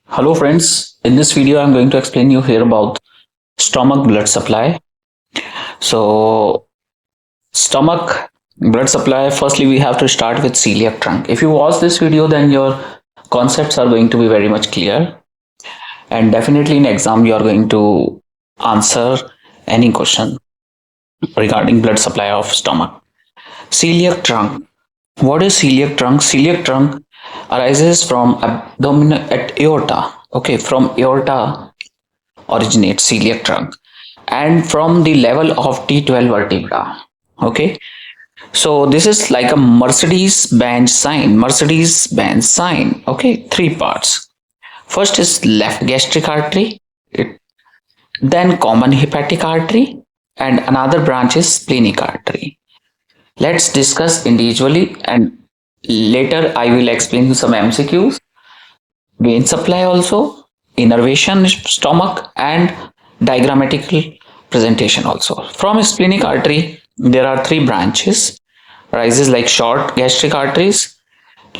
Hello friends, in this video I'm going to explain you here about stomach blood supply. So stomach blood supply, firstly we have to start with celiac trunk. If you watch this video then your concepts are going to be very much clear, and definitely in exam you are going to answer any question regarding blood supply of stomach. Celiac trunk. What is celiac trunk? Celiac trunk arises from abdominal at aorta. Okay, from aorta originates celiac trunk, and from the level of T12 vertebra. Okay, so this is like a Mercedes Benz sign. Okay, three parts. First is left gastric artery, then common hepatic artery, and another branch is splenic artery. Let's discuss individually, and later I will explain you some MCQs. Vein supply also, innervation stomach, and diagrammatical presentation also. From splenic artery, there are three branches, rises like short gastric arteries,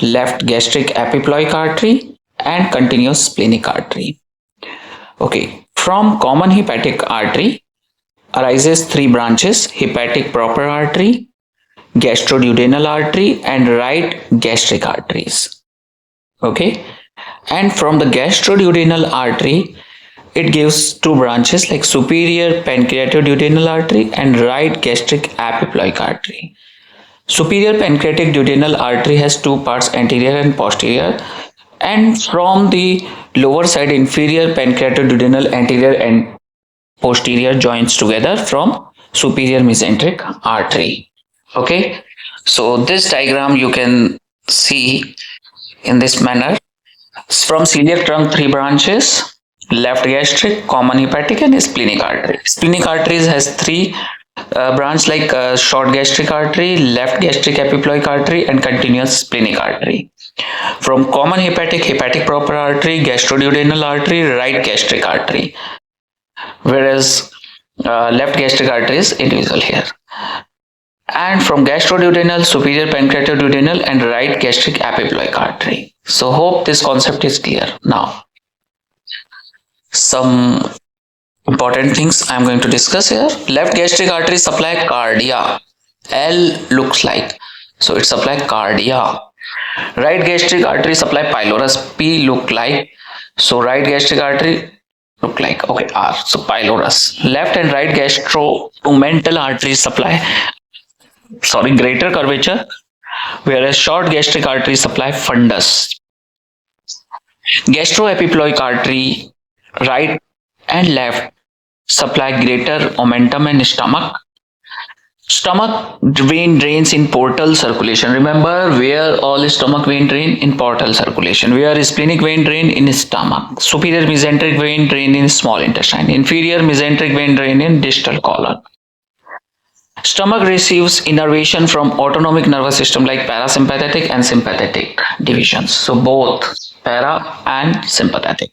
left gastric epiploic artery, and continuous splenic artery. Okay, from common hepatic artery arises three branches, hepatic proper artery, gastroduodenal artery, and right gastric arteries. Okay, and from the gastroduodenal artery it gives two branches like superior pancreatoduodenal artery and right gastric epiploic artery. Superior pancreatic duodenal artery has two parts, anterior and posterior, and from the lower side inferior pancreatoduodenal anterior and posterior joins together from superior mesenteric artery. Okay, so this diagram you can see in this manner. From celiac trunk, three branches: left gastric, common hepatic, and splenic artery. Splenic arteries has three branch like short gastric artery, left gastric epiploic artery, and continuous splenic artery. From common hepatic, hepatic proper artery, gastroduodenal artery, right gastric artery, whereas left gastric artery is individual here. And from gastroduodenal, superior pancreatoduodenal, and right gastric epiploic artery. So hope this concept is clear. Now, some important things I'm going to discuss here. Left gastric artery supply cardia. L looks like. So it supply cardia. Right gastric artery supply pylorus. P look like. So right gastric artery look like. Okay, R. So pylorus. Left and right gastromental artery supply, greater curvature, whereas short gastric artery supply fundus. Gastroepiploic artery, right and left, supply greater omentum and stomach. Stomach vein drains in portal circulation. Remember where all stomach vein drain? In portal circulation. Where splenic vein drain? In stomach. Superior mesenteric vein drain in small intestine. Inferior mesenteric vein drain in distal colon. Stomach receives innervation from autonomic nervous system like parasympathetic and sympathetic divisions. So both para and sympathetic.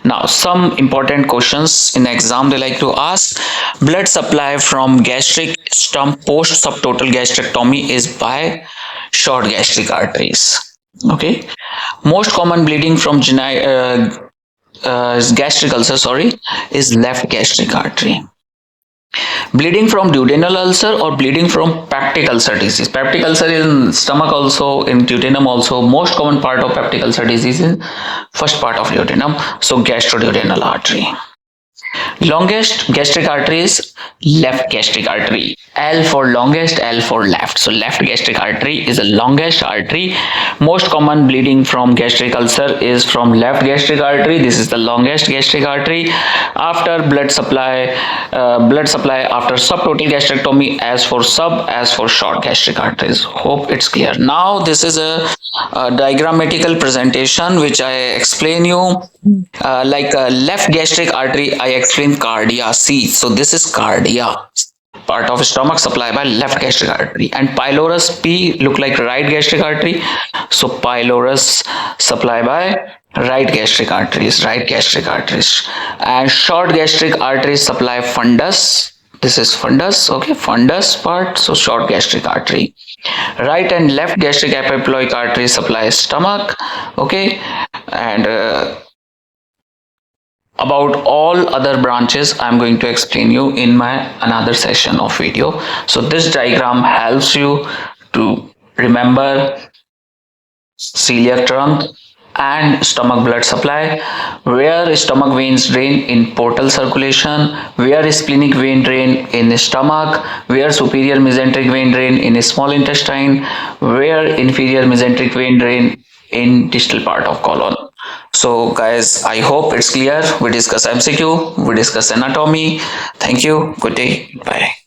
Now some important questions in exam they like to ask. Blood supply from gastric stump post subtotal gastrectomy is by short gastric arteries. Okay. Most common bleeding from gastric ulcer is left gastric artery. Bleeding from duodenal ulcer or bleeding from peptic ulcer disease. Peptic ulcer in stomach also, in duodenum also. Most common part of peptic ulcer disease is first part of duodenum. So gastroduodenal artery. Longest gastric artery is left gastric artery. L for longest, L for left. So left gastric artery is the longest artery. Most common bleeding from gastric ulcer is from left gastric artery. This is the longest gastric artery. After blood supply after subtotal gastrectomy, as for short gastric arteries. Hope it's clear. Now this is a diagrammatical presentation which I explain you. Like left gastric artery, I explain cardia. See, so this is cardia, part of stomach supply by left gastric artery, and pylorus P look like right gastric artery. So pylorus supply by right gastric arteries, and short gastric arteries supply fundus. This is fundus, okay, fundus part. So short gastric artery. Right and left gastric epiploic artery supply stomach, okay, and About all other branches, I'm going to explain you in my another session of video. So this diagram helps you to remember celiac trunk and stomach blood supply, where stomach veins drain in portal circulation, where splenic vein drain in stomach, where superior mesenteric vein drain in small intestine, where inferior mesenteric vein drain in distal part of colon. So guys, I hope it's clear. We discuss MCQ, we discuss anatomy. Thank you, good day, bye.